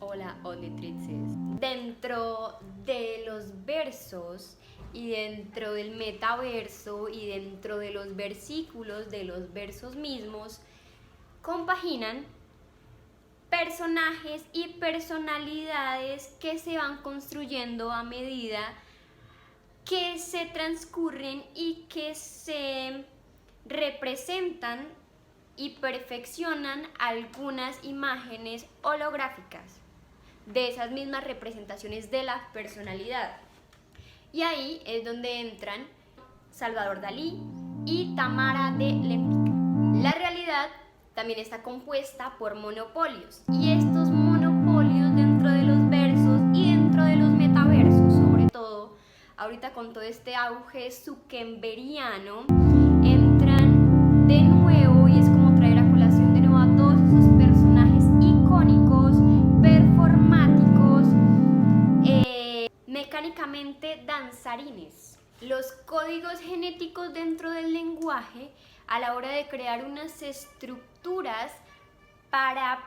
Hola, Omnitrices. Dentro de los versos y dentro del metaverso y dentro de los versículos de los versos mismos, compaginan personajes y personalidades que se van construyendo a medida que se transcurren y que se representan y perfeccionan algunas imágenes holográficas de esas mismas representaciones de la personalidad. Y ahí es donde entran Salvador Dalí y Tamara de Lempicka. La realidad también está compuesta por monopolios, y estos monopolios dentro de los versos y dentro de los metaversos, sobre todo ahorita con todo este auge zuckerbergiano, entran de nuevo, y es como traer a colación de nuevo a todos esos personajes icónicos, performáticos, mecánicamente danzarines. Los códigos genéticos dentro del lenguaje a la hora de crear unas estructuras para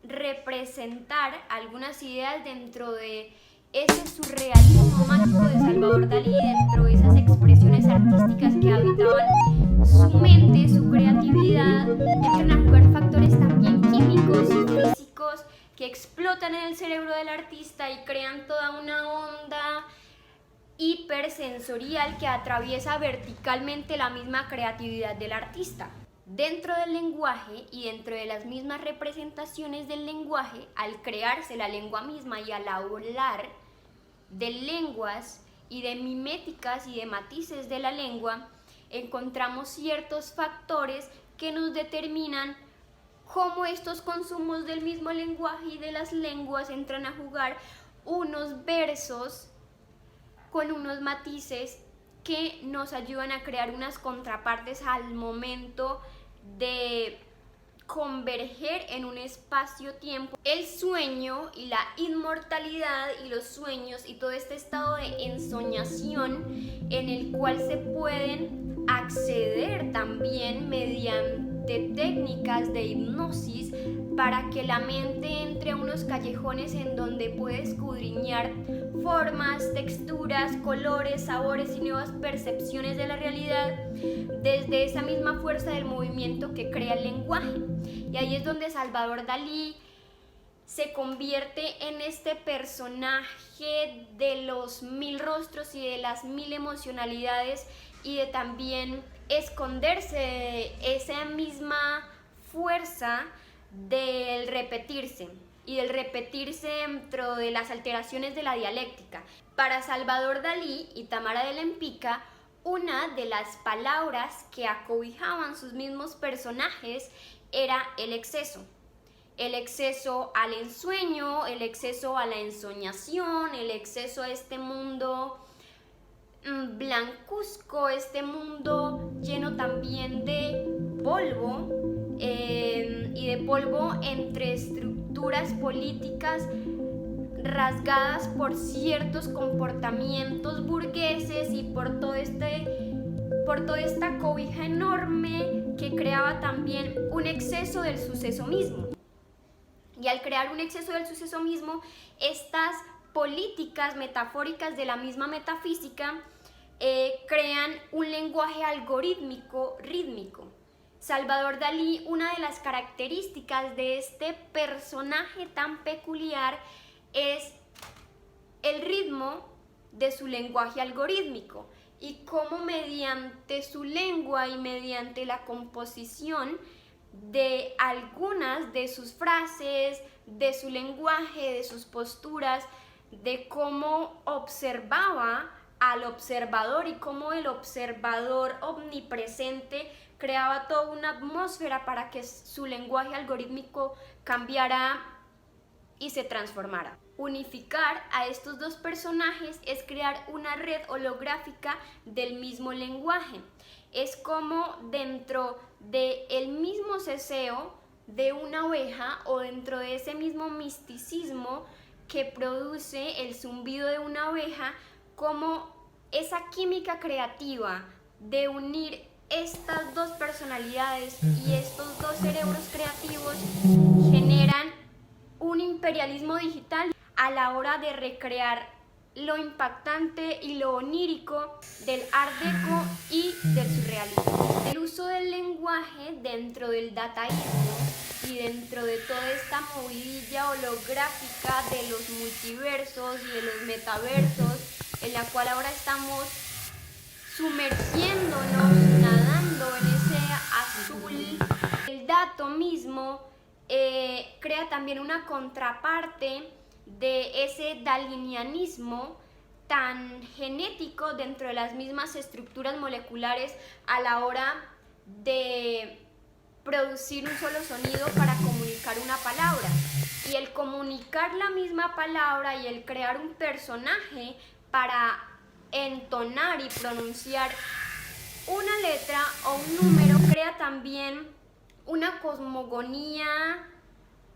representar algunas ideas dentro de ese surrealismo mágico de Salvador Dalí, dentro de esas expresiones artísticas que habitaban su mente, su creatividad, entran a jugar factores también químicos y físicos que explotan en el cerebro del artista y crean toda una onda hipersensorial que atraviesa verticalmente la misma creatividad del artista. Dentro del lenguaje y dentro de las mismas representaciones del lenguaje, al crearse la lengua misma y al hablar de lenguas y de miméticas y de matices de la lengua, encontramos ciertos factores que nos determinan cómo estos consumos del mismo lenguaje y de las lenguas entran a jugar unos versos con unos matices que nos ayudan a crear unas contrapartes al momento de converger en un espacio-tiempo. El sueño y la inmortalidad y los sueños y todo este estado de ensoñación en el cual se pueden acceder también mediante técnicas de hipnosis para que la mente entre a unos callejones en donde puede escudriñar formas, texturas, colores, sabores y nuevas percepciones de la realidad desde esa misma fuerza del movimiento que crea el lenguaje. Y ahí es donde Salvador Dalí se convierte en este personaje de los 1000 rostros y de las 1000 emocionalidades, y de también esconderse de esa misma fuerza del repetirse y del repetirse dentro de las alteraciones de la dialéctica. Para Salvador Dalí y Tamara de Lempicka, una de las palabras que acobijaban sus mismos personajes era el exceso. El exceso al ensueño, el exceso a la ensoñación, el exceso a este mundo blancuzco, este mundo lleno también de polvo, y de polvo entre estructuras políticas rasgadas por ciertos comportamientos burgueses y por toda esta cobija enorme que creaba también un exceso del suceso mismo. Y al crear un exceso del suceso mismo, estas políticas metafóricas de la misma metafísica crean un lenguaje algorítmico rítmico. Salvador Dalí, una de las características de este personaje tan peculiar es el ritmo de su lenguaje algorítmico, y cómo mediante su lengua y mediante la composición de algunas de sus frases, de su lenguaje, de sus posturas, de cómo observaba al observador y cómo el observador omnipresente creaba toda una atmósfera para que su lenguaje algorítmico cambiara y se transformara. Unificar a estos dos personajes es crear una red holográfica del mismo lenguaje. Es como dentro del mismo ceseo de una oveja, o dentro de ese mismo misticismo que produce el zumbido de una oveja, como esa química creativa de unir estas dos personalidades y estos dos cerebros creativos generan un imperialismo digital a la hora de recrear lo impactante y lo onírico del Art Deco y del surrealismo. El uso del lenguaje dentro del dataísmo y dentro de toda esta movidilla holográfica de los multiversos y de los metaversos, en la cual ahora estamos sumergiéndonos, nadando en ese azul. El dato mismo crea también una contraparte de ese dalinianismo tan genético dentro de las mismas estructuras moleculares a la hora de producir un solo sonido para comunicar una palabra. Y el comunicar la misma palabra y el crear un personaje para entonar y pronunciar una letra o un número crea también una cosmogonía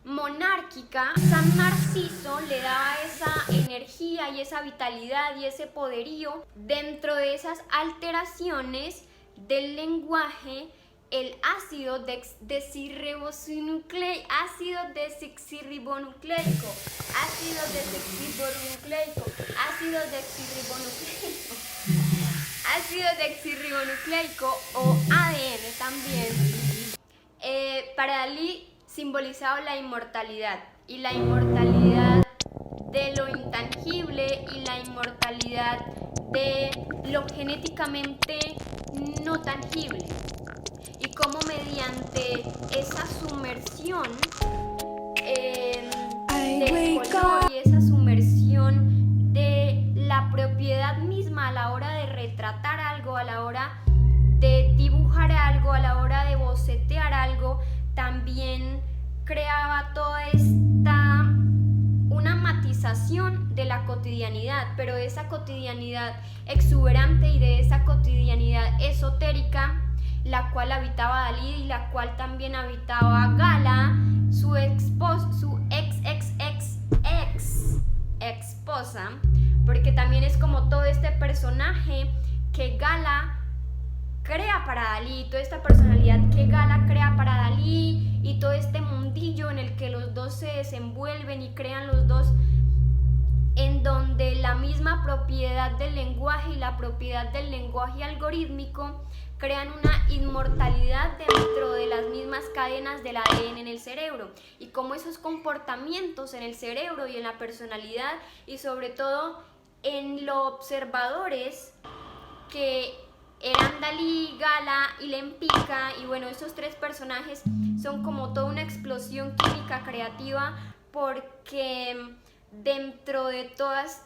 monárquica. San Narciso le daba esa energía y esa vitalidad y ese poderío. Dentro de esas alteraciones del lenguaje, el ácido desoxirribonucleico, ácido desoxirribonucleico o ADN también, para Dalí simbolizaba la inmortalidad, y la inmortalidad de lo intangible y la inmortalidad de lo genéticamente no tangible, y cómo mediante esa sumersión del color y esa sumersión de la propiedad misma a la hora de retratar algo, a la hora de dibujar algo, a la hora de bocetear algo, también creaba toda una matización de la cotidianidad, pero de esa cotidianidad exuberante y de esa cotidianidad esotérica, la cual habitaba Dalí y la cual también habitaba Gala, su ex esposa, porque también es como todo este personaje que Gala crea para Dalí, toda esta personalidad que Gala crea para Dalí y todo este mundillo en el que los dos se desenvuelven y crean los dos, en donde la misma propiedad del lenguaje y la propiedad del lenguaje algorítmico crean una inmortalidad dentro de las mismas cadenas del ADN en el cerebro, y cómo esos comportamientos en el cerebro y en la personalidad y sobre todo en los observadores que eran Dalí, Gala y Lempicka, y bueno, esos tres personajes son como toda una explosión química creativa, porque dentro de todas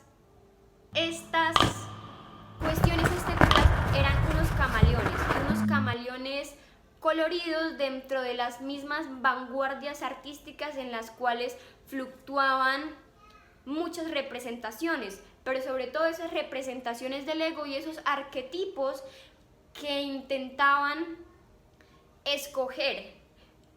estas cuestiones estéticas eran unos camaleones coloridos dentro de las mismas vanguardias artísticas en las cuales fluctuaban muchas representaciones, pero sobre todo esas representaciones del ego y esos arquetipos que intentaban escoger.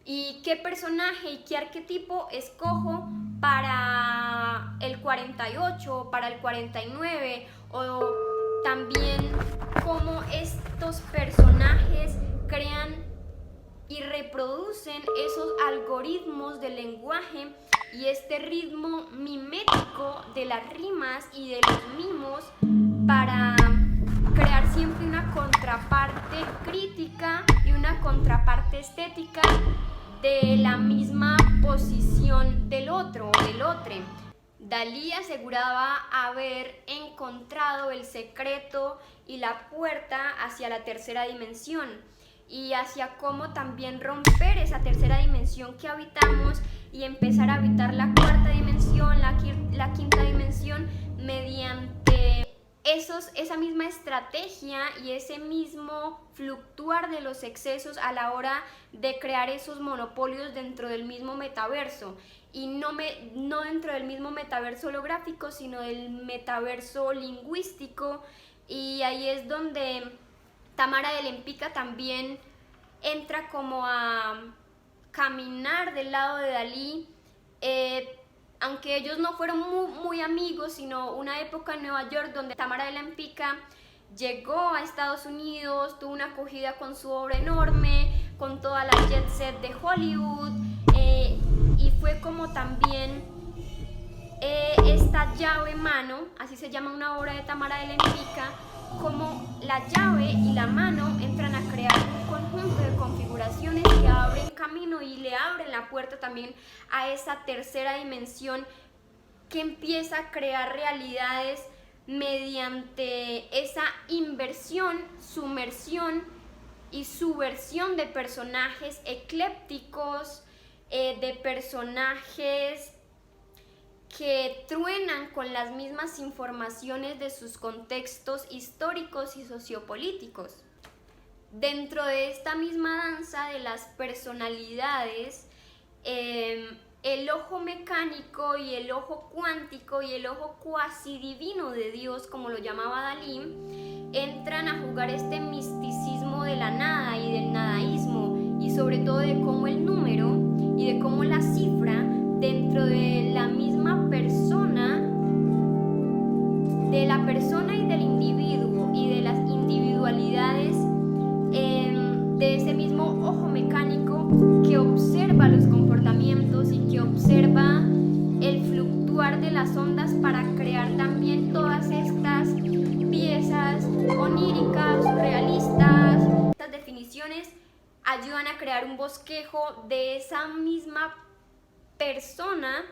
¿Y qué personaje y qué arquetipo escojo para el 48, para el 49? O también cómo estos personajes crean y reproducen esos algoritmos del lenguaje y este ritmo mimético de las rimas y de los mimos para crear siempre una contraparte crítica y una contraparte estética de la misma posición del otro o del otre. Dalí aseguraba haber encontrado el secreto y la puerta hacia la tercera dimensión y hacia cómo también romper esa tercera dimensión que habitamos y empezar a habitar la cuarta dimensión, la quinta dimensión, mediante esa misma estrategia y ese mismo fluctuar de los excesos a la hora de crear esos monopolios dentro del mismo metaverso, y no dentro del mismo metaverso holográfico, sino del metaverso lingüístico. Y ahí es donde Tamara de Lempicka también entra como a caminar del lado de Dalí, aunque ellos no fueron muy amigos, sino una época en Nueva York donde Tamara de Lempicka llegó a Estados Unidos, tuvo una acogida con su obra enorme, con toda la jet set de Hollywood, y fue como también esta llave mano, así se llama una obra de Tamara de Lempicka, como la llave y la mano entran a crear un conjunto de configuraciones que abren camino y le abren la puerta también a esa tercera dimensión que empieza a crear realidades mediante esa inversión, sumersión y subversión de personajes eclépticos, de personajes que truenan con las mismas informaciones de sus contextos históricos y sociopolíticos. Dentro de esta misma danza de las personalidades, el ojo mecánico y el ojo cuántico y el ojo cuasi divino de Dios, como lo llamaba Dalí, entran a jugar este misticismo de la nada y del nadaísmo, y sobre todo de cómo el número y de cómo la cifra dentro de la misma persona, de la persona y del individuo y de las individualidades, de ese mismo ojo mecánico que observa los comportamientos y que observa el fluctuar de las ondas para crear también todas estas piezas oníricas, surrealistas. Estas definiciones ayudan a crear un bosquejo de esa misma persona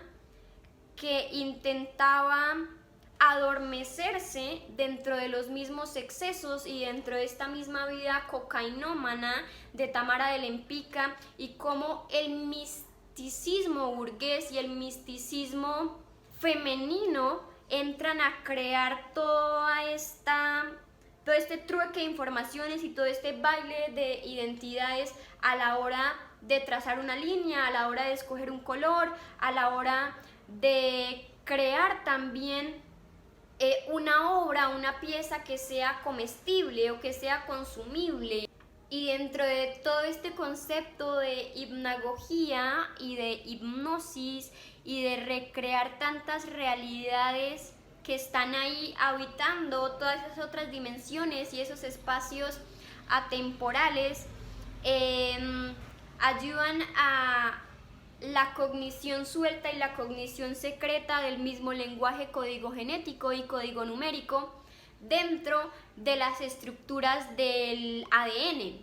que intentaba adormecerse dentro de los mismos excesos y dentro de esta misma vida cocainómana de Tamara de Lempicka, y cómo el misticismo burgués y el misticismo femenino entran a crear todo este trueque de informaciones y todo este baile de identidades a la hora de trazar una línea, a la hora de escoger un color, a la hora de crear también una obra, una pieza que sea comestible o que sea consumible. Y dentro de todo este concepto de hipnagogía y de hipnosis y de recrear tantas realidades que están ahí habitando todas esas otras dimensiones y esos espacios atemporales, ayudan a la cognición suelta y la cognición secreta del mismo lenguaje código genético y código numérico dentro de las estructuras del ADN.